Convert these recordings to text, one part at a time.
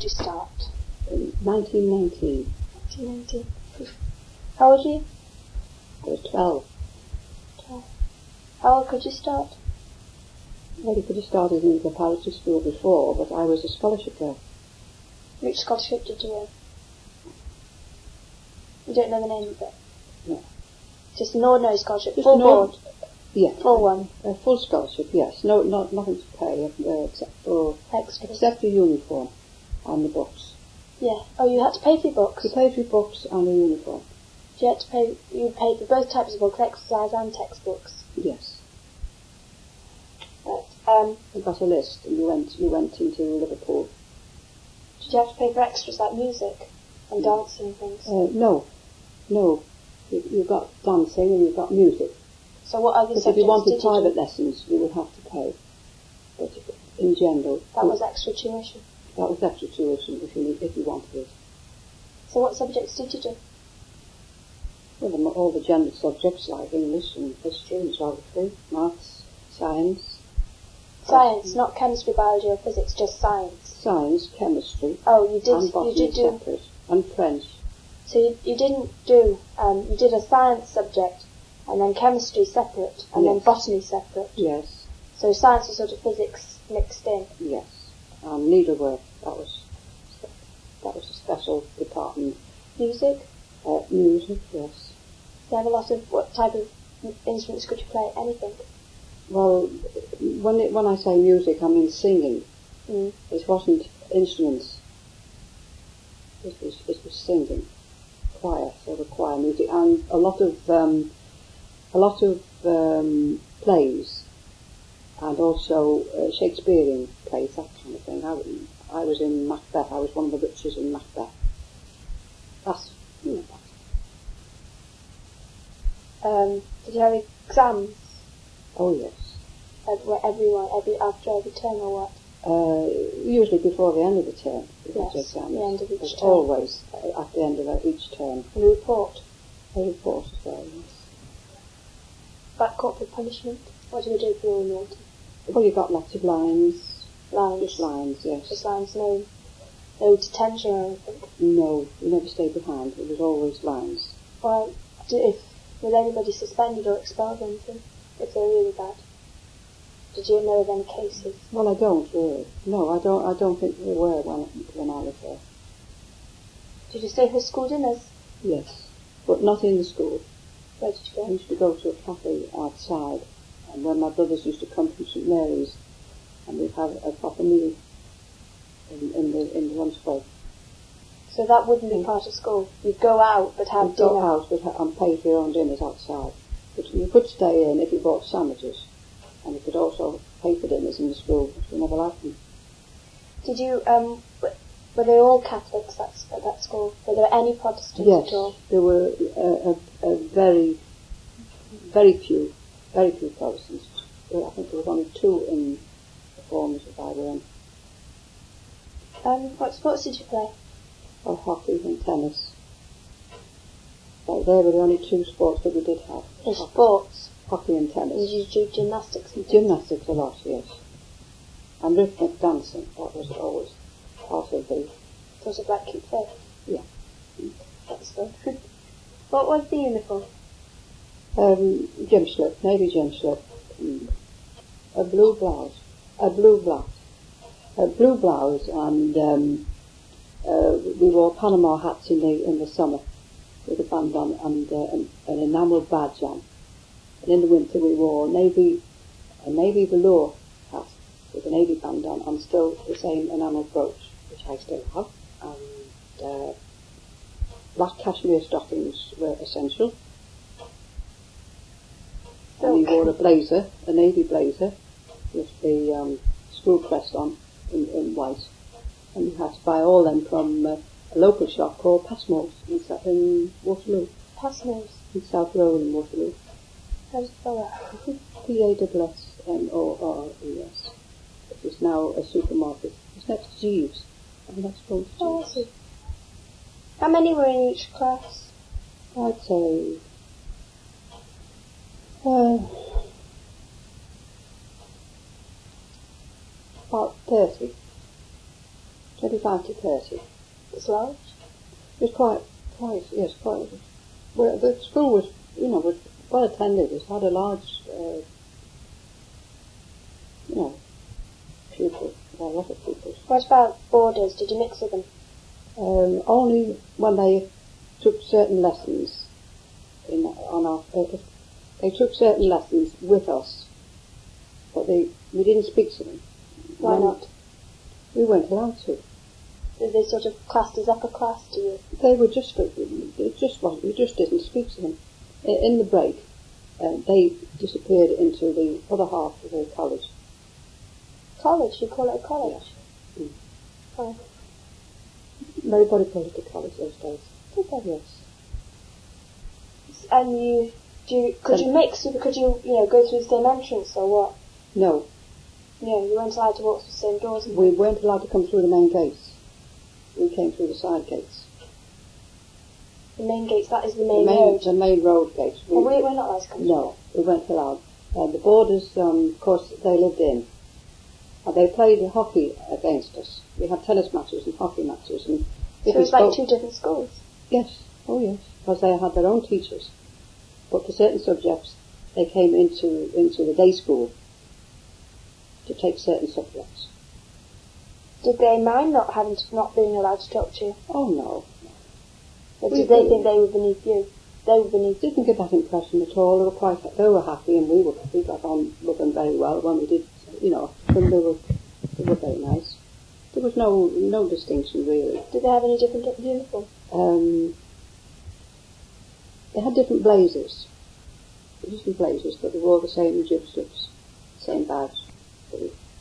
you start? 1919. 1919. How old were you? I was 12. 12. How old could you start? Well, you could have started in the preparatory school before, but I was a scholarship girl. Which scholarship did you win? You don't know the name of it? No. Just an ordinary scholarship, Just full board? Yes. Full one? A full scholarship, yes. No, nothing to pay, except for uniform and the books. Yeah. Oh, you had to pay for your books? You paid for your books and the uniform. So you paid for both types of books, exercise and textbooks? Yes. Right. You got a list and you went into Liverpool. Did you have to pay for extras like music and dancing and things? No. You got dancing and you got music. So what other subjects did you do? If you wanted private lessons, you would have to pay. But in general... That was extra tuition? That was extra tuition if you wanted it. So what subjects did you do? Well, all the general subjects like English and history and geography, maths, science. Science, not chemistry, biology or physics, just science? Science, chemistry. Oh, you did. And botany separate, and French. So you didn't do, you did a science subject, and then chemistry separate, and then botany separate? Yes. So science was sort of physics mixed in? Yes. And needlework, that was a special department. Music? Music, yes. You have a lot of, what type of instruments could you play? Anything? Well, when I say music, I mean singing. It wasn't instruments. It was singing, choir, sort of choir music, and a lot of plays, and also Shakespearean plays, that kind of thing. I was in Macbeth. I was one of the witches in Macbeth. Did you have exams? Oh yes. After every term or what? Usually before the end of the term. Yes, the end of each term. Always at the end of each term. And a report? A report as well, yes. About corporal punishment? What do you do for your naughty? Well, you got lots of lines. Lines? Just lines, yes. Just lines, no detention or anything? No, you never stayed behind. It was always lines. Well, was anybody suspended or expelled or anything, if they were really bad? Did you know of any cases? Well, I don't really. No, I don't think there were when I was there. Did you stay for school dinners? Yes, but not in the school. Where did you go? I used to go to a cafe outside, and when my brothers used to come from St Mary's, and we'd have a proper meal in the lunch break. So that wouldn't be part of school? You'd go out but have dinner? Go out and pay for your own dinners outside. But you could stay in if you bought sandwiches. And you could also pay for dinners in the school, which we never liked them. Did you, were they all Catholics at that school? Were there any Protestants at all? Yes, there were a very, very few Protestants. I think there were only 2 in the forms that I were in. What sports did you play? Oh, hockey and tennis. So they were the only 2 sports that we did have. Sports? Hockey and tennis. Did you do gymnastics? Gymnastics a lot, yes. And rhythmic dancing, that was always part of the... Sort of like keep fit? Yeah. That's good. What was the uniform? Gym slip, navy gym slip. A blue blouse, and we wore Panama hats in the summer with a band on and an enamelled badge on. And in the winter we wore a navy velour hat with a navy band on and still the same enamelled brooch, which I still have. And black cashmere stockings were essential. And we wore a navy blazer with the school crest on in white. And you had to buy all them from a local shop called Passmore's in Waterloo. Passmore's? In South Road in Waterloo. How do you spell that? Passmore's. It is now a supermarket. It's next to Jeeves. And that's called Jeeves. Oh, I see. How many were in each class? I'd say... about 30. 25 to 30. It's large. It was quite, yes, quite. Well, the school was, was well attended. It had a large, pupils, a lot of pupils. What about boarders? Did you mix with them? Only when they took certain lessons they took certain lessons with us, but we didn't speak to them. Why not? We weren't allowed to. Were they sort of classed as upper class to you? They were just, it just wasn't, we just didn't speak to them. In the break, they disappeared into the other half of the college. College? You call it a college? Yeah. Oh. Everybody called it a college those days. Yes. And could you mix? Could you go through the same entrance or what? No. No, you weren't allowed to walk through the same doors. We weren't allowed to come through the main gates. We came through the side gates. The main gates, that is the main road? The main road gates. We're not allowed to come through. No, we weren't allowed. The boarders, of course, they lived in. They played hockey against us. We had tennis matches and hockey matches. And so it was like two different schools? Yes, oh yes, because they had their own teachers. But for certain subjects, they came into the day school to take certain subjects. Did they mind not being allowed to talk to you? Oh no. Or did they think they were beneath you? Didn't get that impression at all. They were happy, and we got on with them very well when we did. And they were very nice. There was no distinction really. Did they have any different uniform? They had different blazers, but they wore the same jib slips, same badge.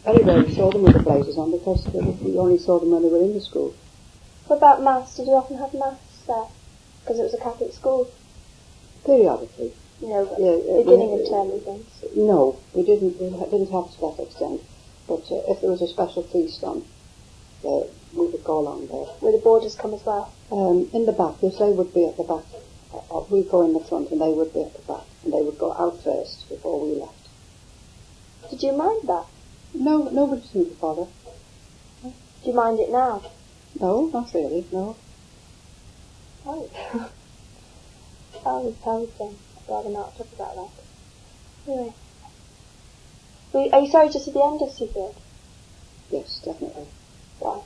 Very rarely saw them with the blazers on because we only saw them when they were in the school. What about maths? Did you often have maths there? Because it was a Catholic school. Periodically. Beginning of term and things. No, we didn't have to that extent. But if there was a special feast on, we would go along there. Would the boarders come as well? In the back, yes, they would be at the back. We'd go in the front and they would be at the back. And they would go out first before we left. Did you mind that? No, nobody seemed to bother. Do you mind it now? No, not really, no. Oh. I would I'd rather not talk about that. Anyway. Are you sorry just at the end of Seafield? Yes, definitely. Why?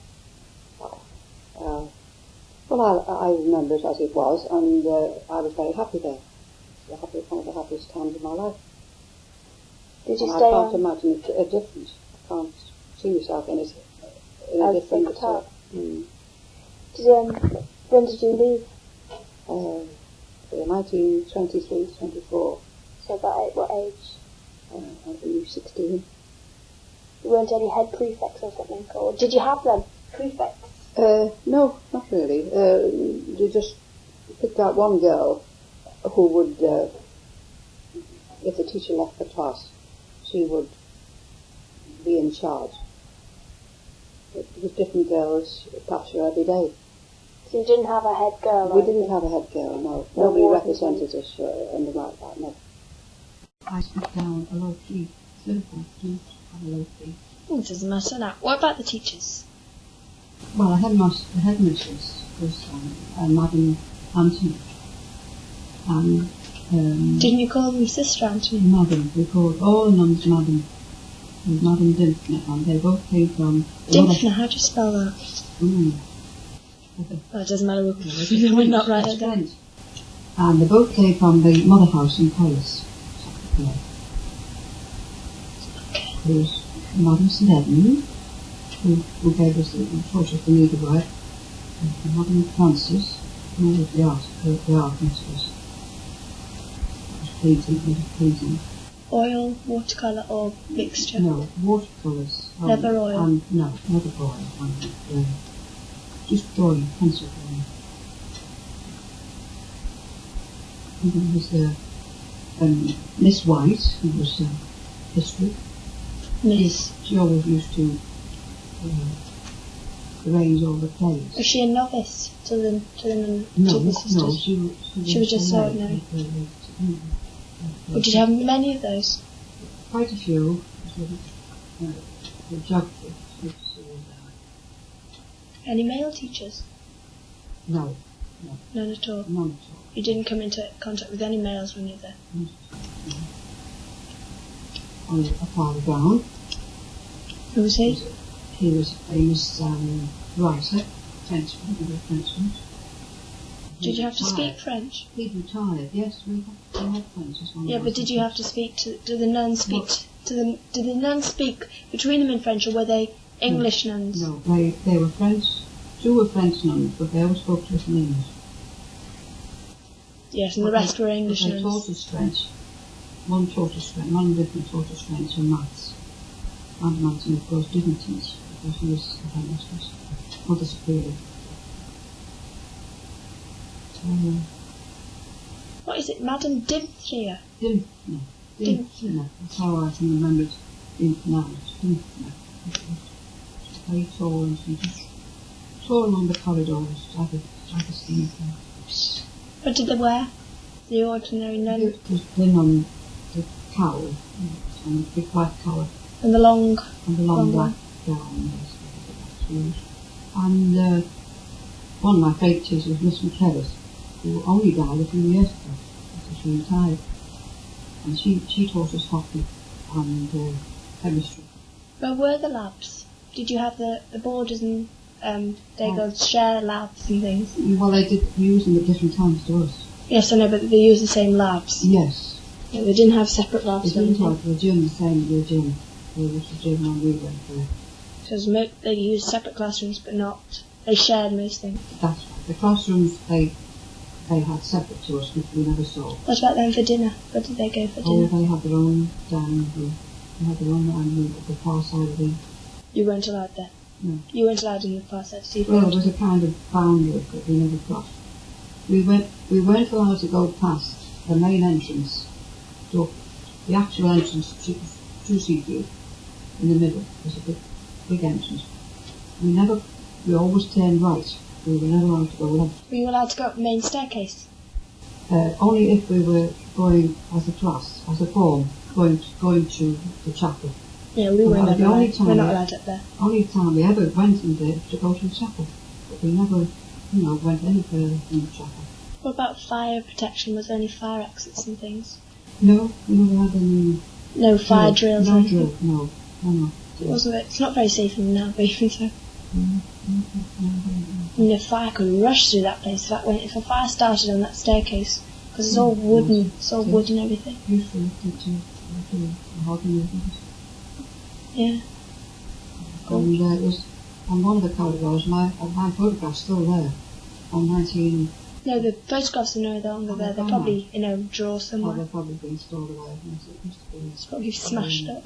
Well, I remember it as it was, and I was very happy there. It was one of the happiest times of my life. Did you and stay I can't imagine it a different. I can't see myself in it in a different. When did you leave? 1923, 24. So about what age? I believe 16. You weren't any head prefects or something, or did you have them? Prefects? No, not really. They just picked out one girl who would, if the teacher left the class, she would be in charge. It was different girls passed her every day. So you didn't have a head girl? We didn't have a head girl, no. Nobody represented us or anything like that, no. I sat down a low key, simple, please, on a low key. It doesn't matter now. What about the teachers? Well, the headmistress was Madam Anthony. And, didn't you call them Sister Anthony? Madam. We called all the nuns Madam. And Madam Dimfner, and they both came from... Dimfner, how do you spell that? Well, it doesn't matter, we're not right at that. And they both came from the Mother House in Paris. Okay. There was Madam St. Edmund, who gave us taught us the needlework, and Madam Frances, who was the art mistress. It was pleasing. Oil, watercolour or mixture? No, watercolours. Never oil? No, never oil. Just drawing, pencil drawing. And there was Miss White, who was history. Miss? She always used to arrange all the plays. Was she a novice to the sisters? No, she was just ordinary. Did you have many of those? Quite a few. The geography. Any male teachers? No. None at all? None at all. You didn't come into contact with any males when you were there? No. Only a Father Brown. Who was he? He was a famous writer, Frenchman. Did you have to speak French? He retired, yes, we had French as one. Yeah, but did you have to speak to, do the nuns speak to them, did the nuns speak between them in French, or were they English nuns? No, they were French, 2 were French nuns, but they always spoke to us in English. Yes, and the rest were English nuns. They taught us French. One taught us French, one of them taught us French and maths. And Martin, of course, didn't teach, because he was a headmistress, Mother Superior. What is it, Madame Dimthria? Dimthria. That's how I can remember it now. Dimthria. Very tall, and she just tore along the corridors, like a steam car. What did they wear? The ordinary nun? It was thin on the cowl, and the big white collar. And the long black gown, yes. And one of my favourite teachers was Miss McGrath, who only died a few years ago after she retired. And she taught us hockey and chemistry. Where were the labs? Did you have the boarders and they go share labs and things? Well, they did use them at different times to us. Yes, I know, but they used the same labs. Yes. Yeah, they didn't have separate labs. They didn't have the gym the same as the gym. It was the gym when we went there. So they used separate classrooms, but not. They shared most things. That's right. The classrooms they had separate to us, which we never saw. What about them for dinner? Where did they go for dinner? Oh, they had their own dining room. They had their own dining room at the far side of the... You weren't allowed there? No. You weren't allowed in the far side of Seafield? Well, there was a kind of boundary that we never crossed. We weren't allowed to go past the main entrance, so the actual entrance to Seafield. In the middle was a big entrance. We always turned right. We were never allowed to go left. Were you allowed to go up the main staircase? Only if we were going as a class, as a form, going to the chapel. Yeah, we were never allowed. We're not allowed up there. Only time we ever went in there to go to the chapel. But we never, went any further in the chapel. What about fire protection? Was there any fire exits and things? No, we never had any... No fire drills? No drill, no. Wasn't it? It's not very safe in now, but even so. A fire could rush through that place if a fire started on that staircase, because it's all wooden, wood and everything. Useful to yeah. And it was on one of the corridors. My photograph's still there. On 19. No, the photographs are no longer there. They're probably in a drawer somewhere. They've probably been stored away. It's probably smashed up.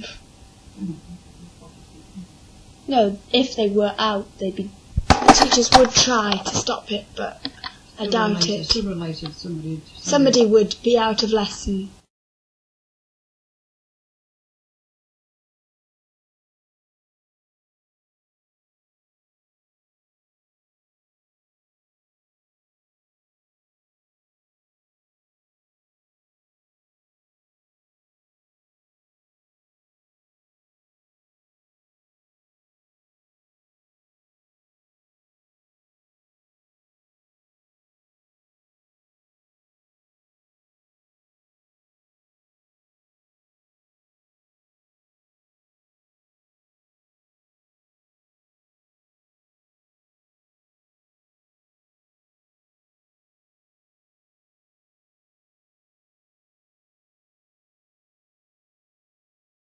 No, if they were out, they'd be. The teachers would try to stop it, but I doubt it. Somebody would be out of lesson